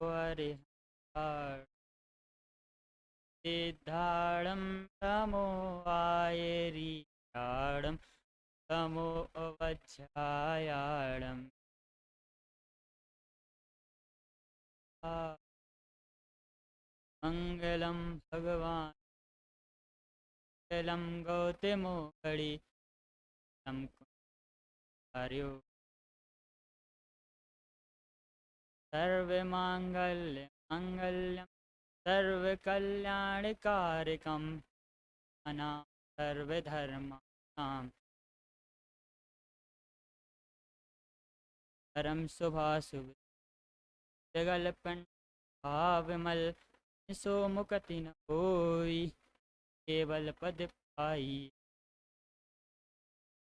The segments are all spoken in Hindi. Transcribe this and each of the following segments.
वरिहार सिद्धाणं तमो आयेरियाणं तमो अवज्झायाणं मंगलम भगवान मंगलम गौतमो घड़ी तम कुमार्यो सर्वमांगल्य मंगल्यम सर्वकल्याणकारकम अनाम सर्वधर्माणां परम शुभाशुभ जगलपन भावमल सो मुकति न होई केवल पद पाई।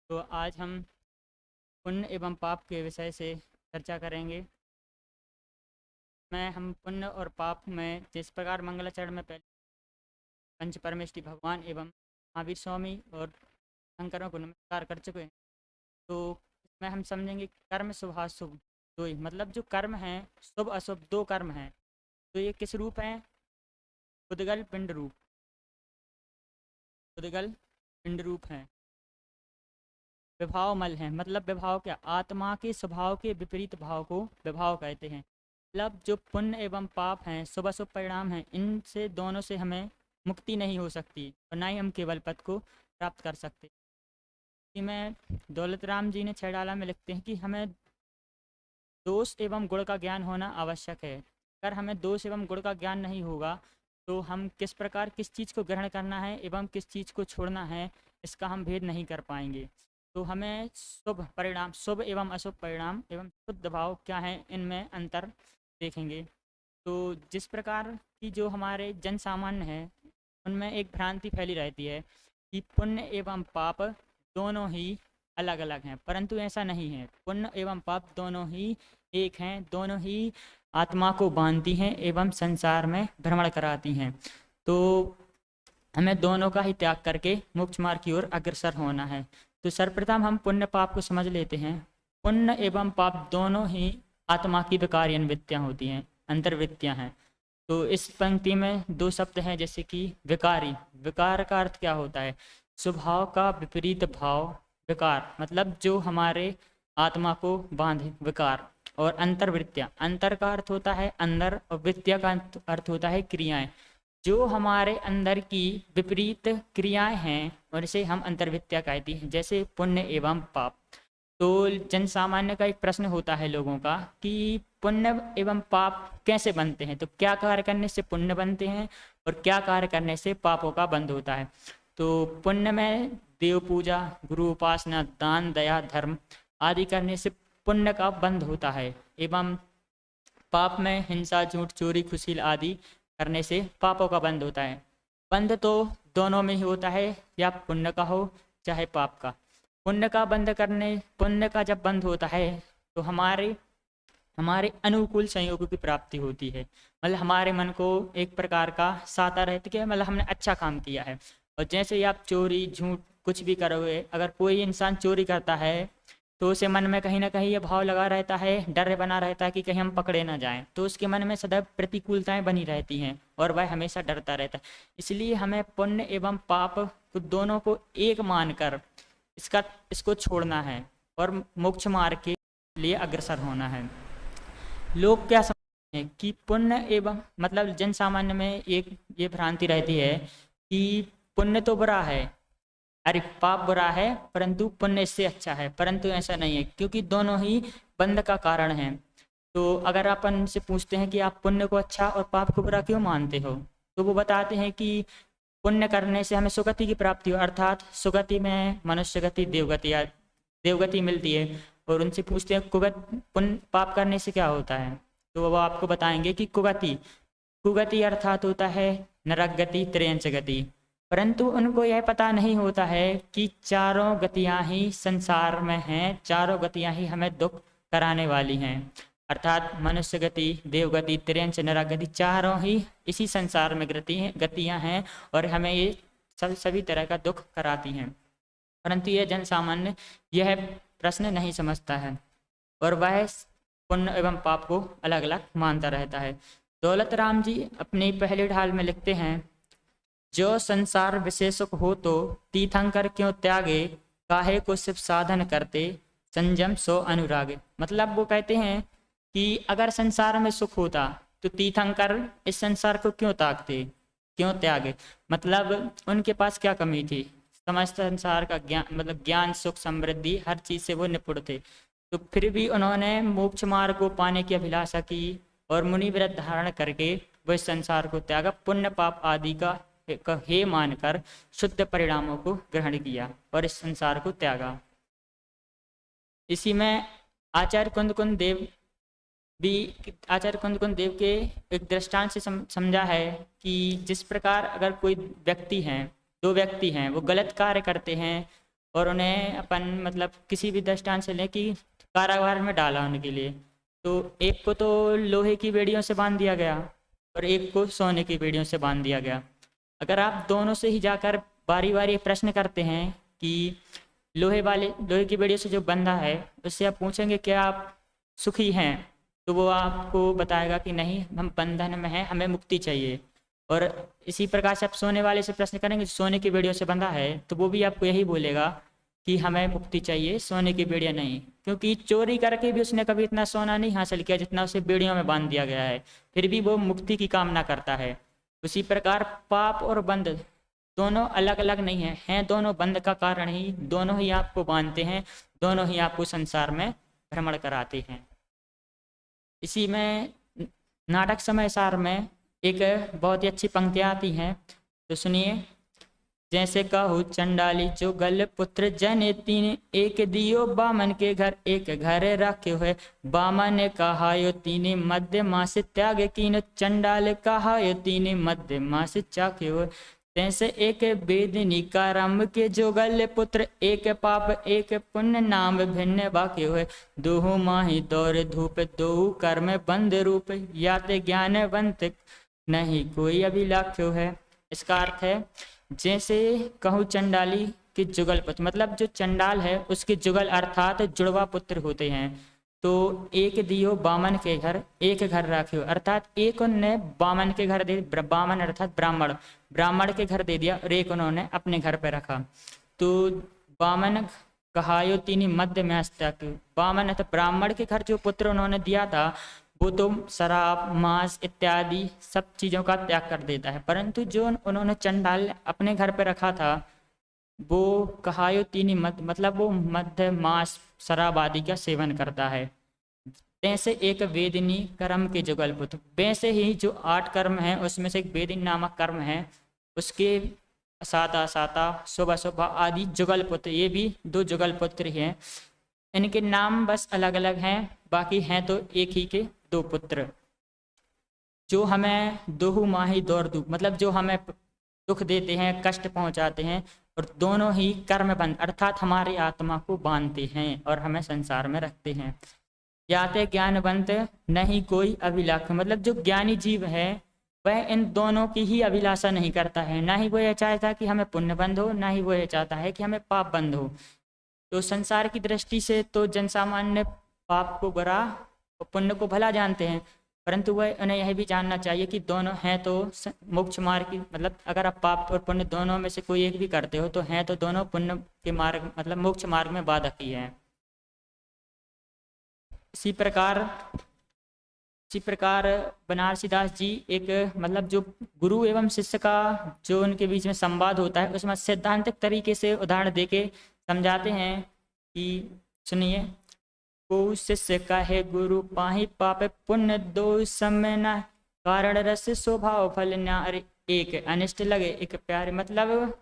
तो आज हम पुण्य एवं पाप के विषय से चर्चा करेंगे। हम पुण्य और पाप में जिस प्रकार मंगलाचरण में पहले पंच परमेष्टि भगवान एवं महावीर स्वामी और शंकरों को नमस्कार कर चुके हैं, तो इसमें हम समझेंगे कर्म शुभाशुभ दो ही, मतलब जो कर्म हैं शुभ अशुभ दो कर्म हैं। तो ये किस रूप हैं? उद्गल पिंड रूप, उद्गल पिंड रूप हैं। विभावमल हैं, मतलब विभाव क्या? आत्मा के स्वभाव के विपरीत भाव को विभाव कहते हैं। मतलब जो पुण्य एवं पाप हैं, शुभ अशुभ परिणाम हैं, इनसे दोनों से हमें मुक्ति नहीं हो सकती और ना ही हम केवल पद को प्राप्त कर सकते। कि मैं दौलत राम जी ने छैडाला में लिखते हैं कि हमें दोष एवं गुण का ज्ञान होना आवश्यक है। अगर हमें दोष एवं गुण का ज्ञान नहीं होगा तो हम किस प्रकार किस चीज़ को ग्रहण करना है एवं किस चीज़ को छोड़ना है, इसका हम भेद नहीं कर पाएंगे। तो हमें शुभ परिणाम, शुभ एवं अशुभ परिणाम एवं शुद्ध भाव क्या है, इनमें अंतर देखेंगे। तो जिस प्रकार की जो हमारे जन सामान्य हैं उनमें एक भ्रांति फैली रहती है कि पुण्य एवं पाप दोनों ही अलग अलग हैं, परंतु ऐसा नहीं है। पुण्य एवं पाप दोनों ही एक हैं, दोनों ही आत्मा को बांधती हैं एवं संसार में भ्रमण कराती हैं। तो हमें दोनों का ही त्याग करके मोक्ष मार्ग की ओर अग्रसर होना है। तो सर्वप्रथम हम पुण्य पाप को समझ लेते हैं। पुण्य एवं पाप दोनों ही आत्मा की विकार्यन्वृत्तियाँ होती हैं, अंतर्वृत्तियाँ हैं। तो इस पंक्ति में दो शब्द हैं, जैसे कि विकारी। विकार का अर्थ क्या होता है? स्वभाव का विपरीत भाव विकार, मतलब जो हमारे आत्मा को बांधे, विकार। और अंतर्वृत्तियाँ, अंतर का अर्थ होता है अंदर और वृत्तिया का अर्थ होता है क्रियाएं। जो हमारे अंदर की विपरीत क्रियाएं हैं और इसे हम अंतर्वृत्तियाँ कहती हैं, जैसे पुण्य एवं पाप। तो जन सामान्य का एक प्रश्न होता है लोगों का कि पुण्य एवं पाप कैसे बनते हैं, तो क्या कार्य करने से पुण्य बनते हैं और क्या कार्य करने से पापों का बंध होता है। तो पुण्य में देव पूजा, गुरु उपासना, दान, दया, धर्म आदि करने से पुण्य का बंध होता है, एवं पाप में हिंसा, झूठ, चोरी, खुशील आदि करने से पापों का बंध होता है। बंध तो दोनों में ही होता है, या पुण्य का हो चाहे पाप का। पुण्य का जब बंध होता है तो हमारे अनुकूल संयोगों की प्राप्ति होती है। मतलब हमारे मन को एक प्रकार का साता रहता है कि मतलब हमने अच्छा काम किया है। और जैसे ही आप चोरी, झूठ कुछ भी करोगे, अगर कोई इंसान चोरी करता है तो उसे मन में कहीं ना कहीं ये भाव लगा रहता है, डर बना रहता है कि कहीं हम पकड़े ना जाएं। तो उसके मन में सदैव प्रतिकूलताएं बनी रहती हैं और वह हमेशा डरता रहता है। इसलिए हमें पुण्य एवं पाप को दोनों को एक मानकर इसको छोड़ना है और मोक्ष मार्ग के लिए अग्रसर होना है। लोग क्या समझते हैं कि पुण्य एवं, मतलब जन सामान्य में एक ये भ्रांति रहती है कि पुण्य तो बुरा है, अरे पाप बुरा है परंतु पुण्य इससे अच्छा है, परंतु ऐसा नहीं है, क्योंकि दोनों ही बंध का कारण है। तो अगर आप उनसे पूछते हैं कि आप पुण्य को अच्छा और पाप को बुरा क्यों मानते हो, तो वो बताते हैं कि पुण्य करने से हमें सुगति की प्राप्ति हो, अर्थात सुगति में मनुष्य गति, देवगति या देवगति मिलती है। और उनसे पूछते हैं पुण्य पाप करने से क्या होता है, तो वो आपको बताएंगे कि कुगति अर्थात होता है नरक गति, त्रियंच गति। परंतु उनको यह पता नहीं होता है कि चारों गतियां ही संसार में हैं, चारों गतियां ही हमें दुख कराने वाली हैं। अर्थात मनुष्य गति, देवगति, त्रियंच, नरक गति, चारों ही इसी संसार में गतियां हैं और हमें ये सभी तरह का दुख कराती हैं। परंतु यह जन सामान्य यह प्रश्न नहीं समझता है और वह पुण्य एवं पाप को अलग अलग मानता रहता है। दौलत राम जी अपनी पहली ढाल में लिखते हैं, जो संसार विशेषक हो तो तीर्थंकर क्यों त्यागे, काहे को सिर्फ साधन करते, संयम सो अनुरागे। मतलब वो कहते हैं कि अगर संसार में सुख होता तो तीर्थंकर इस संसार को क्यों त्यागते, क्यों त्यागे। मतलब उनके पास क्या कमी थी, समस्त संसार का ज्ञान, मतलब ज्ञान सुख समृद्धि हर चीज से वो निपुण थे, तो फिर भी उन्होंने मोक्ष मार्ग को पाने की अभिलाषा की और मुनि व्रत धारण करके वो इस संसार को त्यागा, पुण्य पाप आदि का हे मानकर शुद्ध परिणामों को ग्रहण किया और इस संसार को त्यागा। इसी में आचार्य कुंद देव भी, आचार्य कुंद देव के एक दृष्टांत से समझा है कि जिस प्रकार अगर कोई व्यक्ति हैं, दो व्यक्ति हैं, वो गलत कार्य करते हैं और उन्हें अपन मतलब किसी भी दृष्टांत से लें कि कारागार में डाला उनके लिए, तो एक को तो लोहे की बेड़ियों से बांध दिया गया और एक को सोने की बेड़ियों से बांध दिया गया। अगर आप दोनों से ही जाकर बारी बारी प्रश्न करते हैं कि लोहे की बेड़ियों से जो बंधा है उससे आप पूछेंगे क्या आप सुखी हैं, तो वो आपको बताएगा कि नहीं, हम बंधन में हैं, हमें मुक्ति चाहिए। और इसी प्रकार से आप सोने वाले से प्रश्न करेंगे जो सोने की बेड़ियों से बंधा है, तो वो भी आपको यही बोलेगा कि हमें मुक्ति चाहिए, सोने की बेड़ियां नहीं, क्योंकि चोरी करके भी उसने कभी इतना सोना नहीं हासिल किया जितना उसे बेड़ियों में बांध दिया गया है, फिर भी वो मुक्ति की कामना करता है। उसी प्रकार पाप और बंध दोनों अलग अलग नहीं हैं, दोनों बंध का कारण ही, दोनों ही आपको बांधते हैं, दोनों ही आपको संसार में भ्रमण कराते हैं। इसी में नाटक समय सार में एक बहुत ही अच्छी पंक्तियाँ आती हैं, तो सुनिए। जैसे कहू चंडाली जो गल पुत्र जने तीन, एक दियो बामन के घर एक घर रखे हुए, बामन ने कहा यो तीन मध्य मास त्याग कीन, चंडाल कहा यो तीन मध्य मास चाके हुए। तैसे एक वेदिनी कारम के जो गल पुत्र, एक पाप एक पुण्य नाम भिन्न बाके हुए, दोहु माही दौर धूप दोहु कर्म बंद रूप, याते ज्ञानवंत नहीं कोई अभिलाख्यो है। इसका अर्थ है जैसे कहूँ चंडाली के जुगल पुत्र, मतलब जो चंडाल है उसके जुगल अर्थात जुड़वा पुत्र होते हैं, तो एक दियो बामन के घर एक घर रखे, अर्थात एक उनने बामन के घर दे, बामन अर्थात ब्राह्मण के घर दे दिया और एक उन्होंने अपने घर पे रखा। तो बामन कहायो तीनी मध्य में हस्तक, बामन अर्थात ब्राह्मण के घर जो पुत्र उन्होंने दिया था वो तो शराब मांस इत्यादि सब चीज़ों का त्याग कर देता है, परंतु जो उन्होंने चंडाल अपने घर पे रखा था वो कहायो तीनी मध्य, मतलब वो मध्य मांस शराब आदि का सेवन करता है। तैसे एक वेदिनी कर्म के जुगल पुत्र, वैसे ही जो 8 कर्म हैं उसमें से एक वेदिनी नामक कर्म है, उसके साता साता सुबह सुबह आदि जुगल पुत्र, ये भी 2 जुगल पुत्र ही हैं। इनके नाम बस अलग अलग हैं, बाकी हैं तो एक ही के 2 पुत्र, जो हमें दोहु माही दौर दू, मतलब जो हमें दुख देते हैं, कष्ट पहुंचाते हैं, और दोनों ही कर्म बंध अर्थात हमारी आत्मा को बांधते हैं और हमें संसार में रखते हैं। याते ज्ञानवंत नहीं कोई अभिलाष, मतलब जो ज्ञानी जीव है वह इन दोनों की ही अभिलाषा नहीं करता है, ना ही वो यह चाहता कि हमें पुण्य बंध हो, ना ही वो यह चाहता है कि हमें पाप बंध हो। तो संसार की दृष्टि से तो जनसामान्य पाप को बुरा और पुण्य को भला जानते हैं, परंतु वह उन्हें यह भी जानना चाहिए कि दोनों हैं तो मोक्ष मार्ग की, मतलब अगर आप पाप और पुण्य दोनों में से कोई एक भी करते हो तो हैं तो दोनों पुण्य के मार्ग, मतलब मोक्ष मार्ग में बाधक ही है। इसी प्रकार बनारसी दास जी एक, मतलब जो गुरु एवं शिष्य का जो उनके बीच में संवाद होता है उसमें सैद्धांतिक तरीके से उदाहरण देके समझाते हैं कि सुनिए। को शिष्य कहे गुरु पाही पाप पुण्य दो समय न, कारण रस स्वभाव फल न्यारे, एक अनिष्ट लगे एक प्यारे। मतलब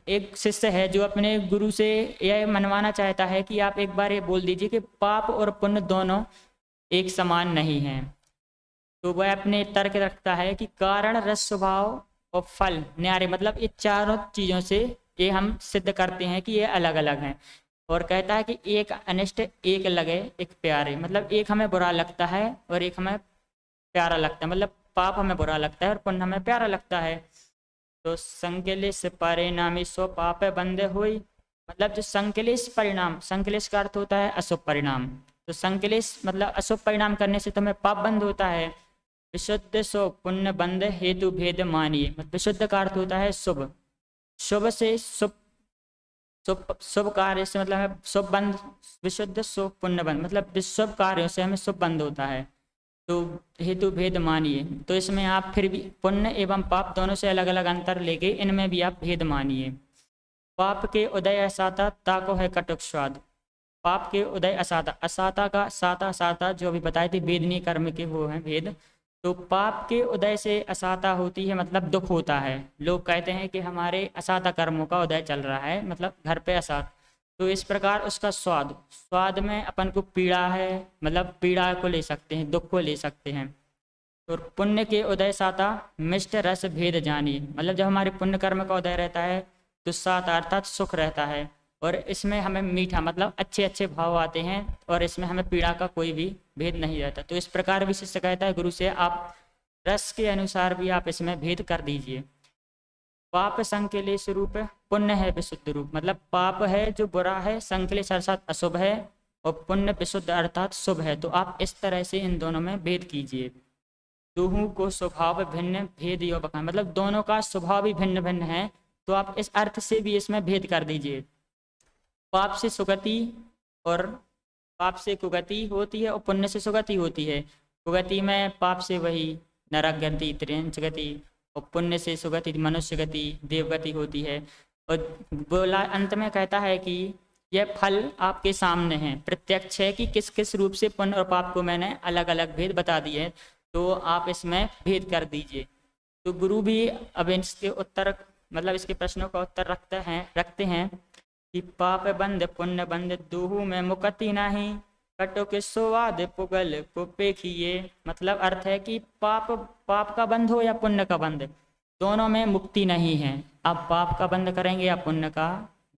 एक शिष्य है जो अपने गुरु से यह मनवाना चाहता है कि आप एक बार ये बोल दीजिए कि पाप और पुण्य दोनों एक समान नहीं हैं, तो वह अपने तर्क रखता है कि कारण रस स्वभाव और फल न्यारे, मतलब ये चारों चीज़ों से ये हम सिद्ध करते हैं कि ये अलग अलग हैं, और कहता है कि एक अनिष्ट एक लगे एक प्यारे, मतलब एक हमें बुरा लगता है और एक हमें प्यारा लगता है, मतलब पाप हमें बुरा लगता है और पुण्य हमें प्यारा लगता है। तो संकलेश परिणामी सो पाप बंदे हुई, मतलब जो संकलेश परिणाम, संकलेश का अर्थ होता है अशुभ परिणाम, तो तो संक्लेश मतलब अशुभ परिणाम करने से तुम्हें पाप बंध होता है। विशुद्ध सो पुण्य बंध हेतु भेद मानिए, मतलब विशुद्ध का अर्थ होता है शुभ, शुभ से शुभ, शुभ शुभ कार्य से मतलब है शुभ बंध, विशुद्ध शुभ पुण्य बंध मतलब शुभ कार्यों से हमें शुभ बंध होता है। तो हेतु भेद मानिए, तो इसमें आप फिर भी पुण्य एवं पाप दोनों से अलग अलग अंतर लेके इनमें भी आप भेद मानिए। पाप के उदय असाता ताको है कटुक स्वाद, पाप के उदय असाता, असाता का साता साता जो अभी बताए थे वेदनीय कर्म के वो हैं भेद। तो पाप के उदय से असाता होती है मतलब दुख होता है, लोग कहते हैं कि हमारे असाता कर्मों का उदय चल रहा है मतलब घर पे असात। तो इस प्रकार उसका स्वाद, स्वाद में अपन को पीड़ा है मतलब पीड़ा को ले सकते हैं, दुख को ले सकते हैं। और पुण्य के उदय साता मिष्ट रस भेद जानिए, मतलब जब हमारे पुण्य कर्म का उदय रहता है तो साता अर्थात सुख रहता है, और इसमें हमें मीठा मतलब अच्छे अच्छे भाव आते हैं, और इसमें हमें पीड़ा का कोई भी भेद नहीं रहता। तो इस प्रकार विशिष्ट कहता है गुरु से आप रस के अनुसार भी आप इसमें भेद कर दीजिए। पाप संकलेश रूप पुण्य है विशुद्ध रूप, मतलब पाप है जो बुरा है, संकलेश अर्थात अशुभ है, और पुण्य विशुद्ध अर्थात शुभ है। तो आप इस तरह से इन दोनों में भेद कीजिए। दोनों को स्वभाव भिन्न भेद यो बखान, मतलब दोनों का स्वभाव भी भिन्न भिन्न है, तो आप इस अर्थ से भी इसमें भेद कर दीजिए। पाप से सुगति और पाप से कुगति होती है, और पुण्य से सुगति होती है। कुगति में पाप से वही नरक गति त्रिंच गति, और पुण्य से सुगति मनुष्य गति देवगति होती है। और बोला अंत में कहता है कि यह फल आपके सामने है, प्रत्यक्ष है कि किस किस रूप से पुण्य और पाप को मैंने अलग अलग भेद बता दिए, तो आप इसमें भेद कर दीजिए। तो गुरु भी अब इसके उत्तर मतलब इसके प्रश्नों का उत्तर रखते हैं कि पाप बंद पुण्य बंद दोहू में मुक्ति नहीं, कटो के स्वाद पुगल को पेखिए। मतलब अर्थ है कि पाप का बंध हो या पुण्य का बंध, दोनों में मुक्ति नहीं है। आप पाप का बंध करेंगे या पुण्य का,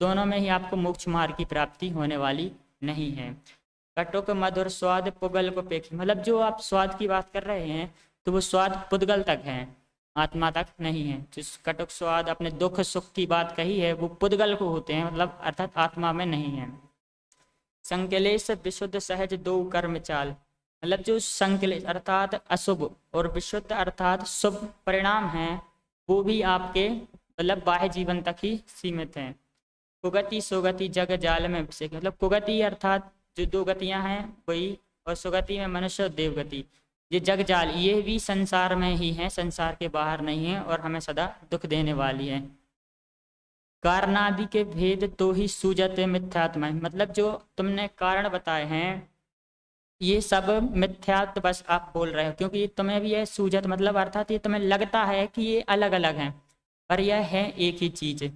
दोनों में ही आपको मोक्ष मार्ग की प्राप्ति होने वाली नहीं है। कटुक मधुर स्वाद पुगल को पेखी, मतलब जो आप स्वाद की बात कर रहे हैं तो वो स्वाद पुद्गल तक है, आत्मा तक नहीं है। जिस कटुक स्वाद अपने दुख सुख की बात कही है वो पुद्गल को होते हैं, मतलब अर्थात आत्मा में नहीं है। संकलेश विशुद्ध सहज दो कर्म चाल, मतलब जो संकलेश अर्थात अशुभ और विशुद्ध अर्थात शुभ परिणाम हैं वो भी आपके मतलब बाह्य जीवन तक ही सीमित हैं। कुगति सुगति जग जाल में अभिषेक, मतलब कुगति अर्थात जो दो गतियां हैं वही, और सुगति में मनुष्य और देवगति। ये जग जाल ये भी संसार में ही है, संसार के बाहर नहीं है, और हमें सदा दुख देने वाली है। कारणादि के भेद तो ही सूजत मिथ्यात्म, मतलब जो तुमने कारण बताए हैं ये सब मिथ्यात्व बस आप बोल रहे हो, क्योंकि तुम्हें भी यह सूजत मतलब अर्थात ये तुम्हें लगता है कि ये अलग अलग हैं, पर यह है एक ही चीज।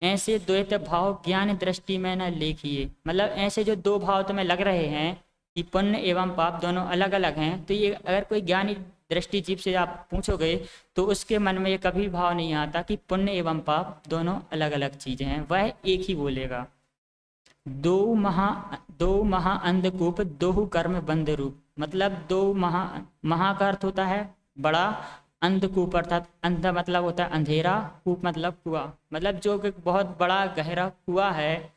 ऐसे द्वैत भाव ज्ञान दृष्टि में न लेखिए, मतलब ऐसे जो दो भाव तुम्हें लग रहे हैं कि पुण्य एवं पाप दोनों अलग अलग हैं, तो ये अगर कोई ज्ञानी दृष्टि जीव से आप पूछोगे तो उसके मन में ये कभी भाव नहीं आता कि पुण्य एवं पाप दोनों अलग अलग चीजें हैं, वह एक ही बोलेगा। दो महा अंधकूप दोहु कर्म बंध रूप, मतलब दो महा का अर्थ होता है बड़ा, अंधकूप अर्थात अंध मतलब होता है अंधेरा, कूप मतलब कुआं, मतलब जो कि बहुत बड़ा गहरा कुआं है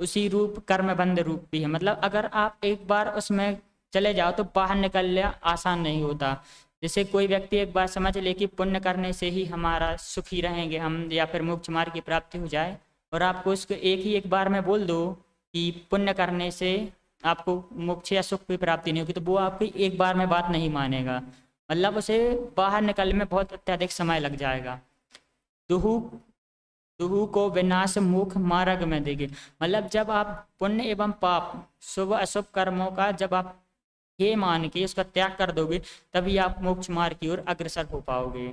उसी रूप कर्म बंध रूप भी है। मतलब अगर आप एक बार उसमें चले जाओ तो बाहर निकलना आसान नहीं होता। जैसे कोई व्यक्ति एक बार समझ ले कि पुण्य करने से ही हमारा सुखी रहेंगे हम, या फिर मोक्ष मार्ग की प्राप्ति हो जाए, और आपको उसको एक बार में बोल दो कि पुण्य करने से आपको मोक्ष या सुख की प्राप्ति नहीं होगी, तो वो आपकी एक बार में बात नहीं मानेगा, मतलब उसे बाहर निकलने में बहुत अत्यधिक समय लग जाएगा। दुहु को विनाश मुख मार्ग में देंगे, मतलब जब आप पुण्य एवं पाप शुभ अशुभ कर्मों का जब आप ये मान के उसका त्याग कर दोगे तभी आप मोक्ष मार्ग की ओर अग्रसर हो पाओगे।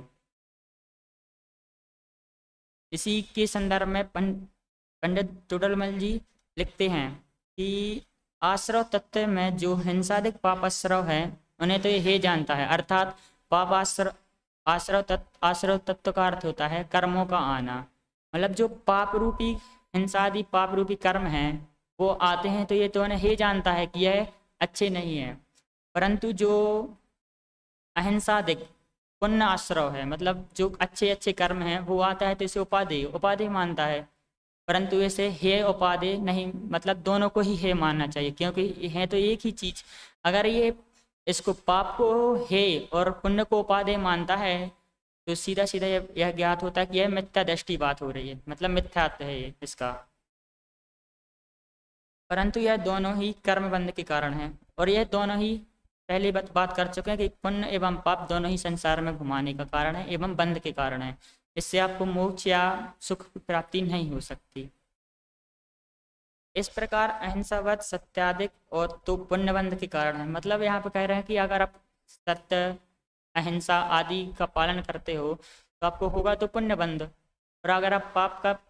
इसी के संदर्भ में पंडित टोडरमल जी लिखते हैं कि आश्रव तत्व में जो हिंसादिक पापाश्रव है उन्हें तो ये जानता है, अर्थात आश्रव तत्व का अर्थ होता है कर्मों का आना, मतलब जो पाप रूपी हिंसादि पाप रूपी कर्म हैं वो आते हैं तो ये तो उन्हें ये जानता है कि यह अच्छे नहीं है, परंतु जो अहिंसादिक पुण्य आश्रव है मतलब जो अच्छे अच्छे कर्म हैं वो आता है तो इसे उपादेय मानता है। परंतु ऐसे हे उपादेय नहीं, मतलब दोनों को ही हे मानना चाहिए, क्योंकि है तो एक ही चीज। अगर ये इसको पाप को हे और पुण्य को उपादेय मानता है तो सीधा सीधा यह ज्ञात होता है कि यह मिथ्या दृष्टि बात हो रही है, मतलब मिथ्यात्व है ये इसका। परंतु यह दोनों ही कर्म बंध के कारण है, और यह दोनों ही पहले बात कर चुके हैं कि पुण्य एवं पाप दोनों ही संसार में घुमाने का कारण है एवं बंध के कारण है। इससे आपको मोक्ष या सुख की प्राप्ति नहीं हो सकती। इस प्रकार अहिंसावाद सत्याधिक और तो पुण्य बंध के कारण है। मतलब यहाँ पे कह रहे हैं कि अगर आप सत्य, अहिंसा आदि का पालन करते हो तो आपको होगा तो पुण्य बंध, और अगर आप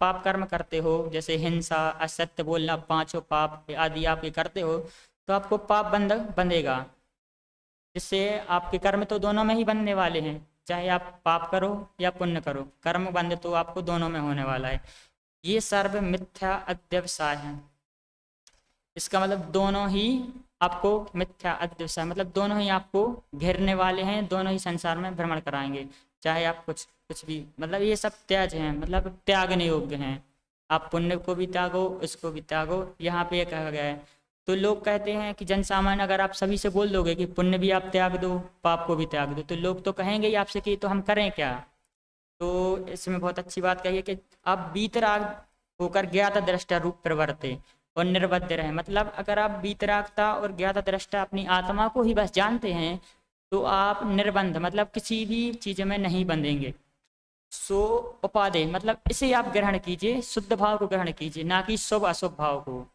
पाप कर्म करते हो, जैसे हिंसा, असत्य बोलना, पांचों पाप आदि आप ये करते हो, तो आपको पाप बंध बंधेगा, जिससे आपके कर्म तो दोनों में ही बनने वाले हैं, चाहे आप पाप करो या पुण्य करो, कर्म बंध तो आपको दोनों में होने वाला है। ये सर्व मिथ्या अध्यवसाय है। इसका मतलब दोनों ही आपको मिथ्या अध्यवसाय, मतलब दोनों ही आपको घेरने वाले हैं, दोनों ही संसार में भ्रमण कराएंगे, चाहे आप कुछ कुछ भी, मतलब ये सब त्याज हैं, मतलब त्यागने योग्य हैं। आप पुण्य को भी त्यागो, उसको भी त्यागो, यहाँ पे ये कहा गया है। तो लोग कहते हैं कि जन सामान्य अगर आप सभी से बोल दोगे कि पुण्य भी आप त्याग दो, पाप को भी त्याग दो, तो लोग तो कहेंगे ही आपसे कि तो हम करें क्या। तो इसमें बहुत अच्छी बात कही है कि आप बीतराग होकर ज्ञात दृष्टा रूप प्रवर्ते और निर्बद्ध रहे। मतलब अगर आप बीतरागता और ज्ञात दृष्टा अपनी आत्मा को ही बस जानते हैं तो आप निर्बंध, मतलब किसी भी चीज में नहीं बंधेंगे। सो उपादेय, मतलब इसे आप ग्रहण कीजिए, शुद्ध भाव को ग्रहण कीजिए, ना कि शुभ अशुभ भाव को।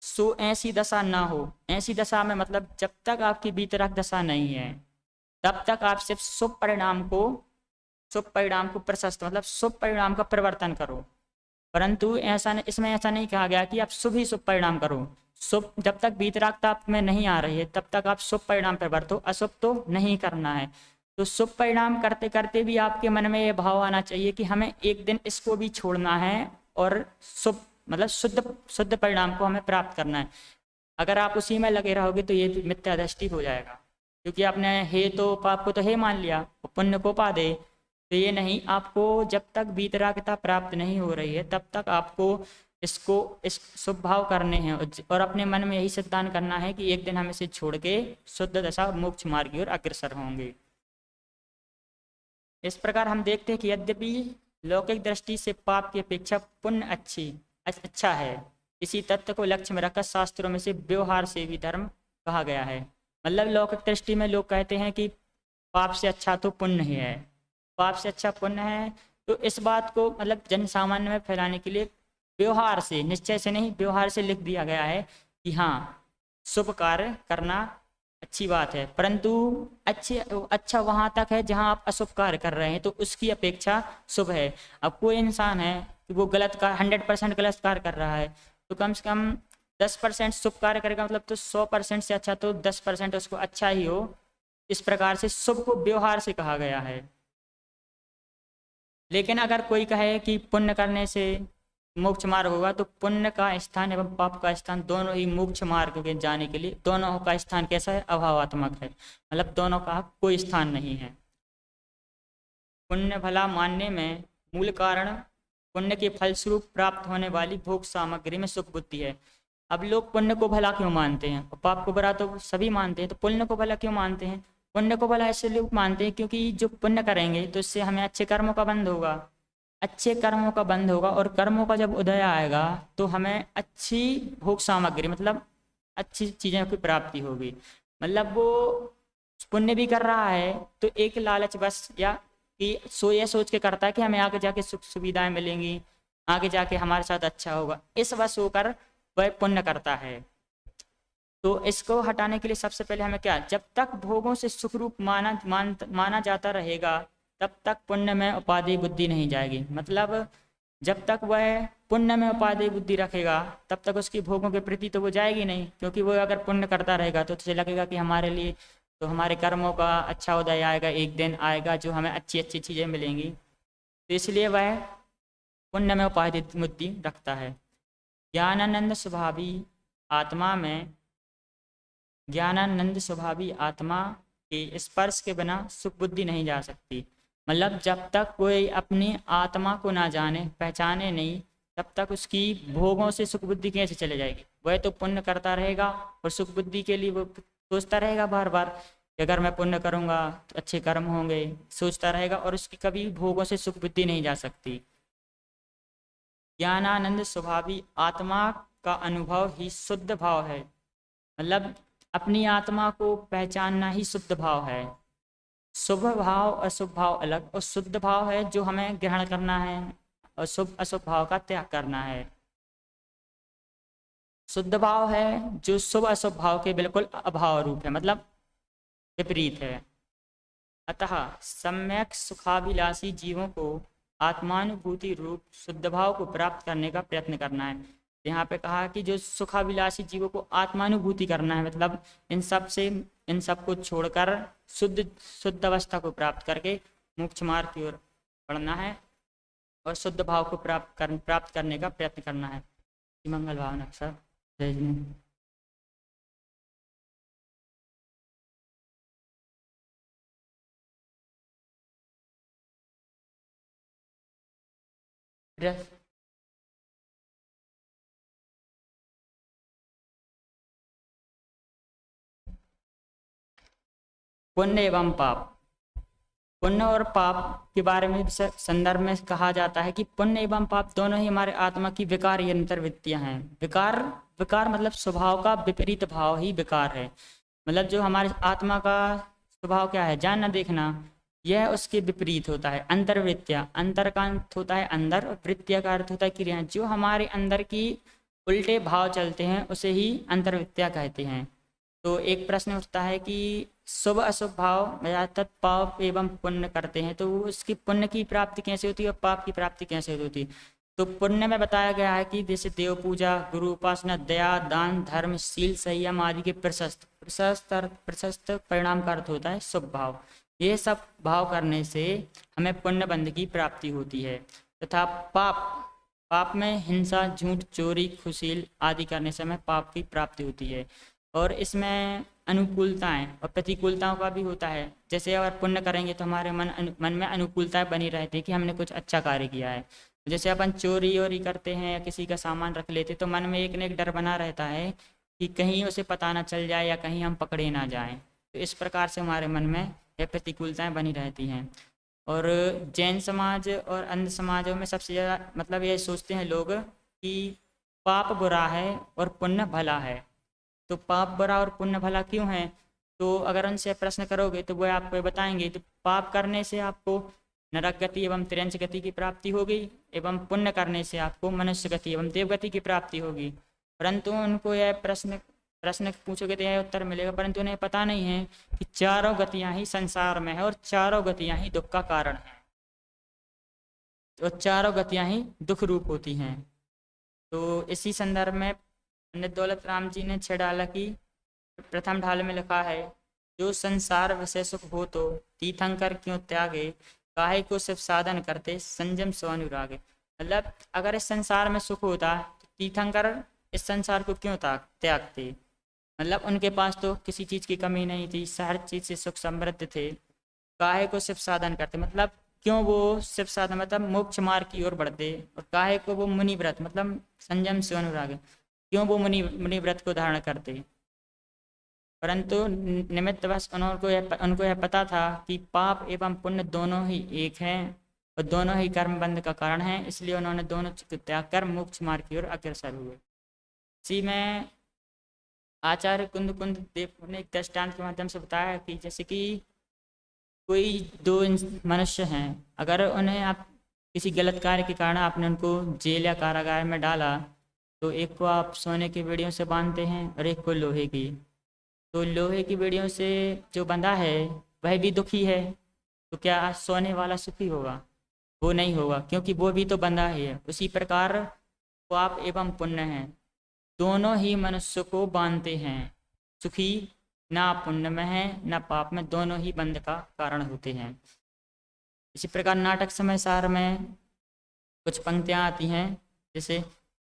सो ऐसी दशा ना हो, ऐसी दशा में मतलब जब तक आपकी बीतराग दशा नहीं है तब तक आप सिर्फ शुभ परिणाम को प्रशस्त, मतलब शुभ परिणाम का प्रवर्तन करो। परंतु ऐसा इसमें ऐसा नहीं कहा गया कि आप शुभ ही शुभ परिणाम करो। शुभ जब तक बीतरागता आप में नहीं आ रही है तब तक आप शुभ परिणाम पर बरतो, अशुभ तो नहीं करना है। तो शुभ परिणाम करते करते भी आपके मन में ये भाव आना चाहिए कि हमें एक दिन इसको भी छोड़ना है और शुभ, मतलब शुद्ध शुद्ध परिणाम को हमें प्राप्त करना है। अगर आप उसी में लगे रहोगे तो ये मिथ्या दृष्टि हो जाएगा, क्योंकि आपने हे तो पाप को तो हे मान लिया, पुण्य को पा दे। तो ये नहीं, आपको जब तक बीतरागता प्राप्त नहीं हो रही है तब तक आपको इस शुभ भाव करने हैं, और अपने मन में यही सिद्धांत करना है कि एक दिन हम इसे छोड़ के शुद्ध दशा मोक्ष मार्ग की ओर अग्रसर होंगे। इस प्रकार हम देखते हैं कि यद्यपि लौकिक दृष्टि से पाप की अपेक्षा पुण्य अच्छा है, इसी तथ्य को लक्ष्य में रखकर शास्त्रों में से व्यवहार से भी धर्म कहा गया है। मतलब लौकिक दृष्टि में लोग कहते हैं कि पाप से अच्छा तो पुण्य ही है, पाप से अच्छा पुण्य है। तो इस बात को मतलब जन सामान्य में फैलाने के लिए व्यवहार से, निश्चय से नहीं, व्यवहार से लिख दिया गया है कि हाँ शुभ कार्य करना अच्छी बात है, परंतु अच्छा वहां तक है जहां आप अशुभ कार्य कर रहे हैं तो उसकी अपेक्षा शुभ है। अब कोई इंसान है कि वो गलत कार्य 100% गलत कार्य कर रहा है, तो कम से कम 10% शुभ कार्य करेगा, मतलब तो 100% से अच्छा तो 10% उसको अच्छा ही हो। इस प्रकार से शुभ को व्यवहार से कहा गया है। लेकिन अगर कोई कहे कि पुण्य करने से मोक्ष मार्ग होगा, तो पुण्य का स्थान एवं पाप का स्थान दोनों ही मोक्ष मार्ग के जाने के लिए, दोनों का स्थान कैसा है, अभावात्मक है, मतलब दोनों का कोई स्थान नहीं है। पुण्य भला मानने में मूल कारण पुण्य के फलस्वरूप प्राप्त होने वाली भोग सामग्री में सुख बुद्धि है। अब लोग पुण्य को भला क्यों मानते हैं और पाप को बुरा तो सभी मानते हैं, तो पुण्य को भला क्यों मानते हैं? पुण्य को भला इसलिए मानते हैं क्योंकि जो पुण्य करेंगे तो इससे हमें अच्छे कर्मों का बंध होगा, अच्छे कर्मों का बंध होगा, और कर्मों का जब उदय आएगा तो हमें अच्छी भोग सामग्री, मतलब अच्छी चीज़ों की प्राप्ति होगी। मतलब वो पुण्य भी कर रहा है तो एक लालच बस, या कि ये सोच के करता है कि हमें आगे जाके सुख सुविधाएं मिलेंगी, आगे जाके हमारे साथ अच्छा होगा, इस वश होकर वह पुण्य करता है। तो इसको हटाने के लिए सबसे पहले हमें क्या, जब तक भोगों से सुख रूप माना जाता रहेगा तब तक पुण्य में उपादेय बुद्धि नहीं जाएगी। मतलब जब तक वह पुण्य में उपादेय बुद्धि रखेगा तब तक उसकी भोगों के प्रति तो वो जाएगी नहीं, क्योंकि वो अगर पुण्य करता रहेगा तो उसे लगेगा कि हमारे लिए तो हमारे कर्मों का अच्छा उदय आएगा, एक दिन आएगा जो हमें अच्छी अच्छी चीज़ें मिलेंगी, तो इसलिए वह पुण्य में उपादेय बुद्धि रखता है। ज्ञानानंद स्वभावी आत्मा के स्पर्श के बिना सुख बुद्धि नहीं जा सकती। मतलब जब तक कोई अपनी आत्मा को ना जाने, पहचाने नहीं, तब तक उसकी भोगों से सुख बुद्धि कैसे चले जाएगी। वह तो पुण्य करता रहेगा और सुख बुद्धि के लिए वो सोचता रहेगा बार बार कि अगर मैं पुण्य करूंगा तो अच्छे कर्म होंगे, सोचता रहेगा और उसकी कभी भोगों से सुख बुद्धि नहीं जा सकती। ज्ञानानंद स्वभावी आत्मा का अनुभव ही शुद्ध भाव है। मतलब अपनी आत्मा को पहचानना ही शुद्ध भाव है। शुभ भाव अशुभ भाव अलग, और शुद्ध भाव है जो हमें ग्रहण करना है और शुभ अशुभ भाव का त्याग करना है। शुद्ध भाव है जो शुभ अशुभ भाव के बिल्कुल अभाव रूप है, मतलब विपरीत है। अतः सम्यक सुखाभिलाषी जीवों को आत्मानुभूति रूप शुद्ध भाव को प्राप्त करने का प्रयत्न करना है। यहाँ पे कहा कि जो सुखाभिलाषी जीवों को आत्मानुभूति करना है, मतलब इन सब को छोड़कर शुद्ध अवस्था को प्राप्त करके मोक्ष मार्ग की ओर बढ़ना है और शुद्ध भाव को प्राप्त करने का प्रयत्न करना है। मंगल भावना सर जय जी। पुण्य एवं पाप। पुण्य और पाप के बारे में संदर्भ में कहा जाता है कि पुण्य एवं पाप दोनों ही हमारे आत्मा की विकार अंतर्वृत्तियां हैं। विकार मतलब स्वभाव का विपरीत भाव ही विकार है। मतलब जो हमारे आत्मा का स्वभाव क्या है, जानना देखना, यह उसके विपरीत होता है। अंतर्वृत्तियां, अंतर का अर्थ होता है अंदर और वृत्तिया का अर्थ होता है क्रियाएं। जो हमारे अंदर की उल्टे भाव चलते हैं उसे ही अंतर्वृत्तियां कहते हैं। तो एक प्रश्न उठता है कि शुभ अशुभ भाव या पाप एवं पुण्य करते हैं तो उसकी पुण्य की प्राप्ति कैसे होती है और पाप की प्राप्ति कैसे होती है। तो पुण्य में बताया गया है कि जैसे देव पूजा, गुरु उपासना, दया, दान, धर्म, शील, संयम आदि के प्रशस्त परिणाम का अर्थ होता है शुभ भाव। ये सब भाव करने से हमें पुण्य बंध की प्राप्ति होती है। तथा पाप में हिंसा, झूठ, चोरी, खुशील आदि करने से हमें पाप की प्राप्ति होती है। और इसमें अनुकूलताएं और प्रतिकूलताओं का भी होता है। जैसे अगर पुण्य करेंगे तो हमारे मन में अनुकूलताएं बनी रहती है कि हमने कुछ अच्छा कार्य किया है। जैसे अपन चोरी वोरी करते हैं या किसी का सामान रख लेते तो मन में एक न एक डर बना रहता है कि कहीं उसे पता ना चल जाए या कहीं हम पकड़े ना जाएं। तो इस प्रकार से हमारे मन में यह प्रतिकूलताएं बनी रहती हैं। और जैन समाज और अन्य समाजों में सबसे ज़्यादा मतलब ये सोचते हैं लोग कि पाप बुरा है और पुण्य भला है। तो पाप बुरा और पुण्य भला क्यों है, तो अगर उनसे प्रश्न करोगे तो वो आपको बताएंगे तो पाप करने से आपको नरक गति एवं तिरंज गति की प्राप्ति होगी एवं पुण्य करने से आपको मनुष्य गति एवं देवगति की प्राप्ति होगी। परंतु उनको यह प्रश्न पूछोगे तो यह उत्तर मिलेगा, परंतु उन्हें पता नहीं है कि चारों गतियां ही संसार में है और चारों गतियां ही दुख का कारण है और चारों गतियां ही दुख रूप होती हैं। तो इसी संदर्भ में पंडित दौलत राम जी ने 6 ढाला की प्रथम ढाल में लिखा है, जो संसार विषय सुख हो तो तीर्थंकर क्यों त्यागे, काहे को सिर्फ साधन करते संयम स्व अनुरागे। मतलब अगर इस संसार में सुख होता तो तीर्थंकर इस संसार को क्यों त्यागते। मतलब उनके पास तो किसी चीज की कमी नहीं थी, हर चीज से सुख समृद्ध थे। काहे को सिर्फ साधन करते मतलब क्यों वो सिर्फ साधन मतलब मोक्ष मार्ग की ओर बढ़ते, और काहे को वो मुनि व्रत मतलब संयम स्व अनुरागे क्यों वो मुनि व्रत को धारण करते। परंतु निमित्तवश उनको यह पता था कि पाप एवं पुण्य दोनों ही एक हैं और दोनों ही कर्म बंध का कारण है, इसलिए उन्होंने दोनों को त्याग कर मोक्ष मार्ग की ओर अग्रसर हुए। इसी में आचार्य कुंद देव ने एक दृष्टांत के माध्यम से बताया कि जैसे कि कोई 2 मनुष्य हैं, अगर उन्हें आप किसी गलत कार्य के कारण आपने उनको जेल या कारागार में डाला तो एक को आप सोने की बेड़ियों से बांधते हैं और एक को लोहे की। तो लोहे की बेड़ियों से जो बंधा है वह भी दुखी है, तो क्या सोने वाला सुखी होगा? वो नहीं होगा, क्योंकि वो भी तो बंधा ही है। उसी प्रकार पाप एवं पुण्य हैं, दोनों ही मनुष्य को बांधते हैं। सुखी ना पुण्य में है ना पाप में, दोनों ही बंध का कारण होते हैं। इसी प्रकार नाटक समय सार में कुछ पंक्तियां आती हैं,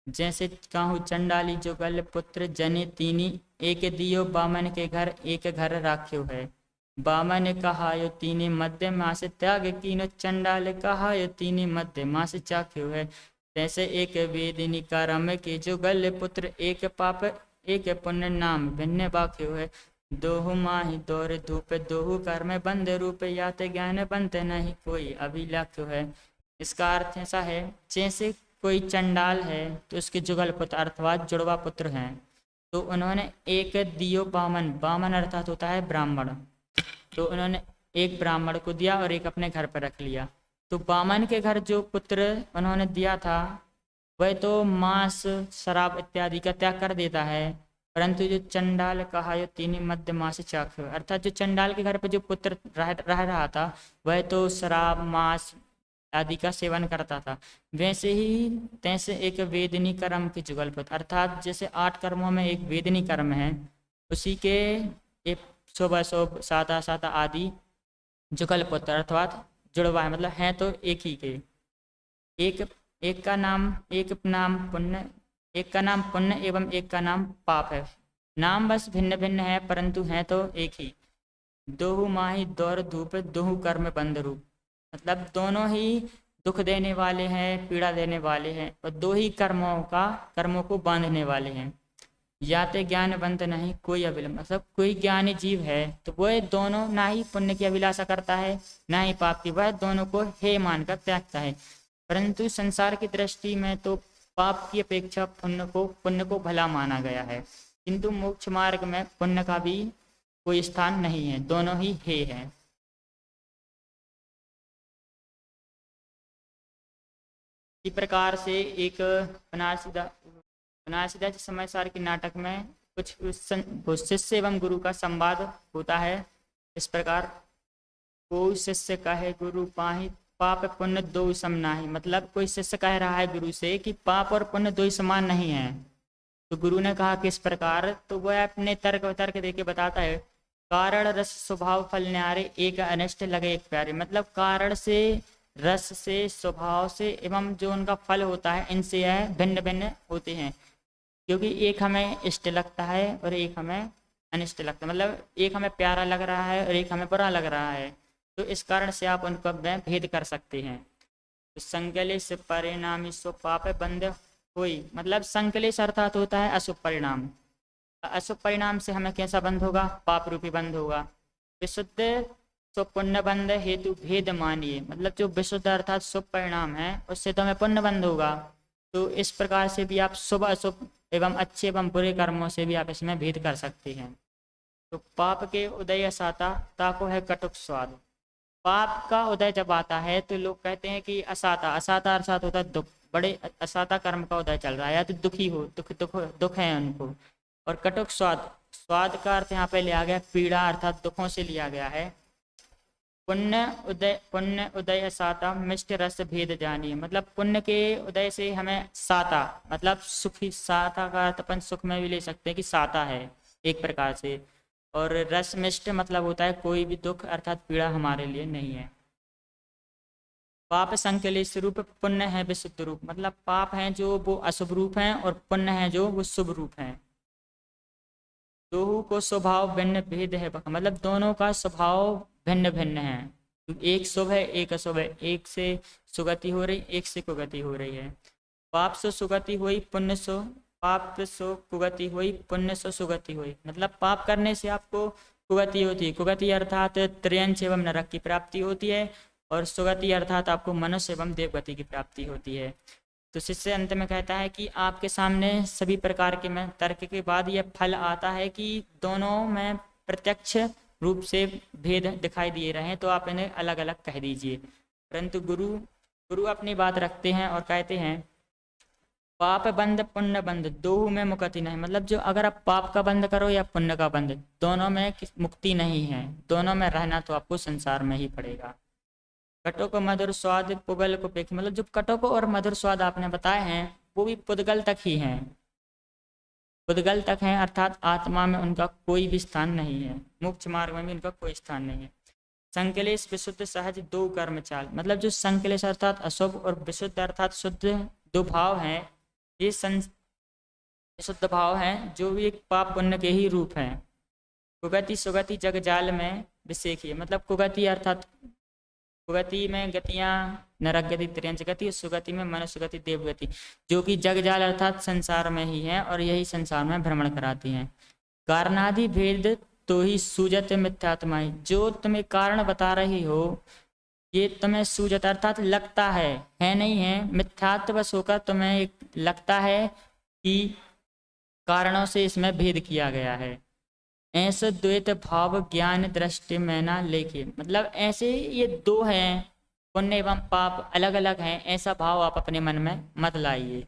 जैसे कहूँ चंडाली जो गल पुत्र जने तीनी, एक दियो बामन के घर एक घर राख्यो है। बामन कहा यो तीनी मध्य माँ से त्याग कीनो, चंडाल कहा यो तीनी मध्य माँ से चाख्यो है। तैसे एक वेदिनी कर्म के जुगल पुत्र, एक पाप एक पुण्य नाम भिन्न बाक्यो है। दोहु माहि दौर धूप, दोहु कर्म बंद रूप, याते ज्ञान बंत नहीं कोई अभिलाख्यो है। इसका अर्थ ऐसा है, जैसे कोई चंडाल है तो उसके जुगल पुत्र अर्थात जुड़वा पुत्र हैं, तो उन्होंने एक दियो बामन, बामन अर्थात होता है ब्राह्मण, तो उन्होंने एक ब्राह्मण को दिया और एक अपने घर पर रख लिया। तो बामन के घर जो पुत्र उन्होंने दिया था वह तो मांस शराब इत्यादि का त्याग कर देता है, परंतु जो चंडाल कहा यो तीन मध्य मांस चाख, अर्थात जो चंडाल के घर पर जो पुत्र रह रहा था वह तो शराब मांस आदि का सेवन करता था। वैसे ही तैसे एक वेदनी कर्म के जुगल पुत्र, अर्थात जैसे 8 कर्मों में एक वेदनी कर्म है, उसी के एक शुभ अशुभ सादा सादा आदि जुगल पुत्र अर्थात जुड़वा है, मतलब हैं तो एक ही के। एक का नाम पुण्य, एक का नाम पुण्य एवं एक का नाम पाप है। नाम बस भिन्न भिन्न है परंतु हैं तो एक ही। दोहु माही दौर धूप, दोहु कर्म बंद रूप, मतलब दोनों ही दुख देने वाले हैं, पीड़ा देने वाले हैं, और दो ही कर्मों को बांधने वाले हैं। याते ज्ञानवंत नहीं कोई अभिलंब, मतलब कोई ज्ञानी जीव है तो वह दोनों ना ही पुण्य की अभिलाषा करता है ना ही पाप की, वह दोनों को हे मानकर त्यागता है। परंतु संसार की दृष्टि में तो पाप की अपेक्षा पुण्य को भला माना गया है, किंतु मोक्ष मार्ग में पुण्य का भी कोई स्थान नहीं है, दोनों ही हे हैं। इसी प्रकार से एक बनारसीदा समय सार के नाटक में कुछ शिष्य एवं गुरु का संवाद होता है इस प्रकार। कोई शिष्य कहे गुरु पाहि, पाप पुण्य दो सम नाही, मतलब कोई शिष्य कह रहा है गुरु से कि पाप और पुण्य दो ही समान नहीं है। तो गुरु ने कहा किस प्रकार, तो वह अपने तर्क देके बताता है। कारण रस स्वभाव फल न्यारे, एक अनिष्ट लगे एक प्यारे, मतलब कारण से रस से स्वभाव से एवं जो उनका फल होता है इनसे यह भिन्न भिन्न होते हैं, क्योंकि एक हमें इष्ट लगता है और एक हमें अनिष्ट लगता है, मतलब एक हमें प्यारा लग रहा है और एक हमें बुरा लग रहा है, तो इस कारण से आप उनको में भेद कर सकते हैं। तो संकलेश परिणामी सो पाप बंद कोई, मतलब संकलेश अर्थात होता है अशुभ परिणाम, अशुभ परिणाम से हमें कैसा बंध होगा, पाप रूपी बंध होगा। विशुद्ध तो पुण्य बंध हेतु भेद मानिए, मतलब जो विशुद्ध अर्थात शुभ परिणाम है उससे तो हमें पुण्य बंध होगा। तो इस प्रकार से भी आप शुभ अशुभ एवं अच्छे एवं बुरे कर्मों से भी आप इसमें भेद कर सकते हैं। तो पाप के उदय साता ताको है कटुक स्वाद, पाप का उदय जब आता है तो लोग कहते हैं कि असाता, असाता अर्थात होता है दुख, बड़े असाता कर्म का उदय चल रहा है, या तो दुखी हो, दुख है उनको। और कटुक स्वाद, स्वाद का अर्थ यहाँ पे लिया गया पीड़ा अर्थात दुखों से लिया गया है। पुण्य उदय साता मिष्ट रस भेद जानिए, मतलब पुण्य के उदय से हमें साता, मतलब सुखी, साता का अर्थ अपन सुख में भी ले सकते हैं कि साता है एक प्रकार से, और रस मिष्ट मतलब होता है कोई भी दुख अर्थात पीड़ा हमारे लिए नहीं है। पाप संकलेश रूप, पुण्य है विशुद्ध रूप, मतलब पाप है जो वो अशुभ रूप है और पुण्य है जो वो शुभ रूप है। दोनों को स्वभाव भिन्न भेद है, मतलब दोनों का स्वभाव भिन्न भिन्न है, एक शुभ है एक अशुभ है, एक से सुगति हो रही एक से कुगति हो रही है। पाप से सुगति हुई पुण्य सो, पाप सो कुगति हुई पुण्य सो सुगति हुई, मतलब पाप करने से आपको कुगति होती है, कुगति अर्थात त्रियंश एवं नरक की प्राप्ति होती है, और सुगति अर्थात आपको मनुष्य एवं देवगति की प्राप्ति होती है। तो शिष्य अंत में कहता है कि आपके सामने सभी प्रकार के में तर्क के बाद यह फल आता है कि दोनों में प्रत्यक्ष रूप से भेद दिखाई दिए रहे हैं, तो आप इन्हें अलग अलग कह दीजिए। परंतु गुरु अपनी बात रखते हैं और कहते हैं पाप बंद पुण्य बंद दोहू में मुक्ति नहीं, मतलब जो अगर आप पाप का बंद करो या पुण्य का बंद, दोनों में मुक्ति नहीं है, दोनों में रहना तो आपको संसार में ही पड़ेगा। कटो को मधुर स्वाद पुगल को पेख, मतलब जो कटो को और मधुर स्वाद आपने बताए हैं वो भी पुद्गल तक ही हैं, पुद्गल तक हैं, अर्थात आत्मा में उनका कोई भी स्थान नहीं है, मोक्ष मार्ग में भी उनका कोई स्थान नहीं है। संकलेश विशुद्ध सहज दो कर्म चाल, मतलब जो संकलेश अर्थात अशुभ और विशुद्ध अर्थात शुद्ध दो भाव हैं, ये विशुद्ध भाव हैं जो भी एक पाप पुण्य के ही रूप हैं। कुगति सुगति जग जाल में विषेखिए, मतलब कुगति अर्थात सुगति में गतियाँ नरक गति, त्रियंच गति, सुगति में मनुष्य गति, देव गति, जो कि जगजाल अर्थात संसार में ही है और यही संसार में भ्रमण कराती हैं। कारणादि भेद तो ही सूजत मिथ्यात्मा, जो तुम्हें कारण बता रही हो ये तुम्हें सूजत अर्थात लगता है नहीं है, मिथ्यात्वश होकर तुम्हें एक लगता है कि कारणों से इसमें भेद किया गया है। ऐसे द्वैत भाव ज्ञान दृष्टि में ना लेके, मतलब ऐसे ये दो हैं, पुण्य एवं पाप अलग अलग हैं, ऐसा भाव आप अपने मन में मत लाइए।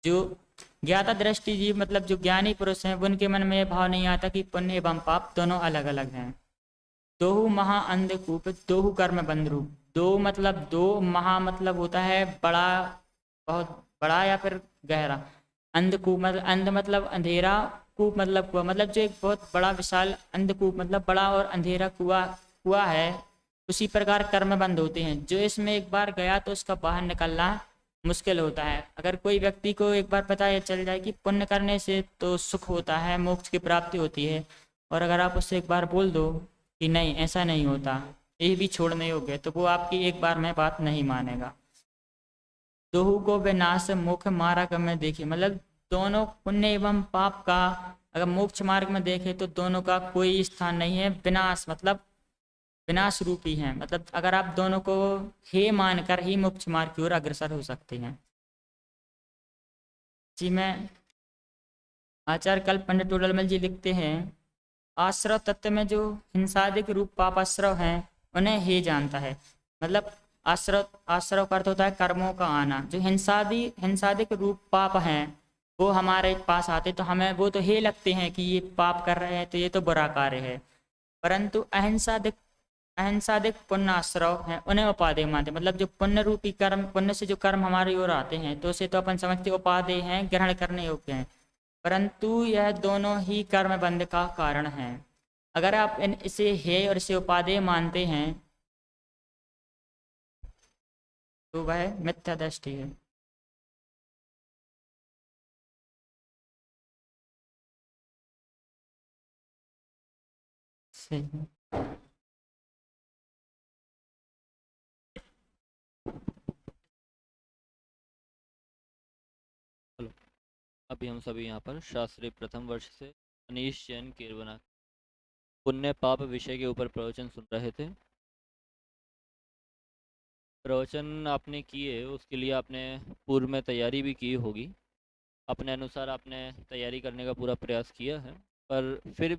जो ज्ञाता दृष्टि जीव मतलब जो ज्ञानी पुरुष हैं उनके मन में यह भाव नहीं आता कि पुण्य एवं पाप दोनों अलग अलग हैं। दोहु महा अंधकूप, दोहु कर्म बंधु। दो मतलब दो, महा मतलब होता है बड़ा, बहुत बड़ा या फिर गहरा। अंधकूप मतलब अंध मतलब अंधेरा, कूप मतलब कुआ, मतलब जो एक बहुत बड़ा विशाल अंधकूप मतलब बड़ा और अंधेरा कुआ है, उसी प्रकार कर्म बंद होते हैं। जो इसमें एक बार गया तो उसका बाहर निकलना मुश्किल होता है। अगर कोई व्यक्ति को एक बार पता चल जाए कि पुण्य करने से तो सुख होता है, मोक्ष की प्राप्ति होती है, और अगर आप उससे एक बार बोल दो कि नहीं ऐसा नहीं होता, ये भी छोड़ने योग्य, तो वो आपकी एक बार में बात नहीं मानेगा। दोहू को विनाश मुख मार्ग में देखिए, मतलब दोनों पुण्य एवं पाप का अगर मोक्ष मार्ग में देखे तो दोनों का कोई स्थान नहीं है। विनाश मतलब विनाश रूपी है, मतलब अगर आप दोनों को हे मानकर ही मोक्ष मार्ग की ओर अग्रसर हो सकते हैं। जी मैं आचार्य कल्प पंडित टोडरमल जी लिखते हैं, आश्रव तत्व में जो हिंसादिक रूप पाप आश्रव हैं उन्हें हे जानता है। मतलब आश्रव का अर्थ होता है कर्मों का आना। जो हिंसादिक रूप पाप हैं वो हमारे पास आते तो हमें वो तो हे लगते हैं कि ये पाप कर रहे हैं तो ये तो बुरा कार्य है, परंतु अहिंसादिक पुण्य आश्रव हैं उन्हें उपादेय मानते। मतलब जो पुण्य रूपी कर्म, पुण्य से जो कर्म हमारी ओर आते हैं तो उसे तो अपन समझते उपादेय हैं, ग्रहण करने योग्य हैं, परंतु यह दोनों ही कर्म बंध का कारण है। अगर आप इसे हे और इसे उपादेय मानते हैं तो वह मिथ्या दृष्टि है। सही है। हेलो, अभी हम सभी यहाँ पर शास्त्रीय प्रथम वर्ष से अनीश जैन केरवना पुण्य पाप विषय के ऊपर प्रवचन सुन रहे थे। प्रवचन आपने किए उसके लिए आपने पूर्व में तैयारी भी की होगी, अपने अनुसार आपने तैयारी करने का पूरा प्रयास किया है, पर फिर भी